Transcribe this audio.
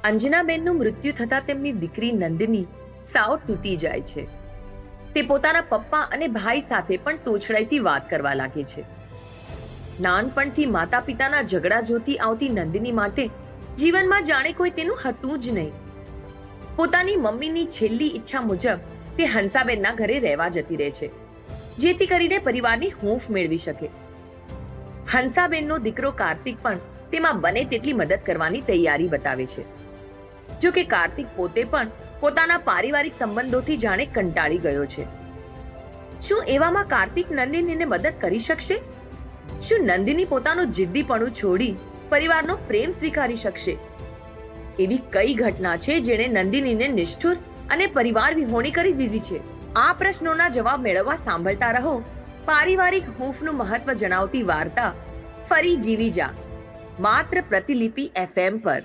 અંજનાબેનનું મૃત્યુ થતાં તેમની દીકરી નંદિની સાવ તૂટી જાય છે. તે પોતાના પપ્પા અને ભાઈ સાથે પણ તોછડાઈથી વાત કરવા લાગે છે. નાનપણથી માતા પિતાના ઝઘડા જોતી આવતી નંદિની માટે જીવનમાં જાણે કોઈ તેનું હતું જ નહીં. પોતાની મમ્મીની છેલ્લી ઈચ્છા મુજબ તે હંસાબેનના ઘરે રહેવા જતી રહે છે, જેથી કરીને પરિવારની હૂંફ મેળવી શકે. હંસાબેનનો દીકરો કાર્તિક પણ તેમાં બને તેટલી મદદ કરવાની તૈયારી બતાવે છે. જો કે કાર્તિક પોતે પણ પોતાના પારિવારિક સંબંધોથી જાણે કંટાળી ગયો છે. શું એવામાં કાર્તિક નંદિનીને મદદ કરી શકશે? શું નંદિની પોતાનું જિદ્દીપણું છોડી પરિવારનો પ્રેમ સ્વીકારી શકશે? એવી કઈ ઘટના છે જેણે નંદિનીને નિષ્ઠુર અને પરિવાર વિહોણી કરી દીધી છે? આ પ્રશ્નોના જવાબ મેળવવા સાંભળતા રહો પારિવારિક હૂંફનું મહત્વ જણાવતી વાર્તા ફરી જીવી જા, માત્ર પ્રતિલિપિ FM પર.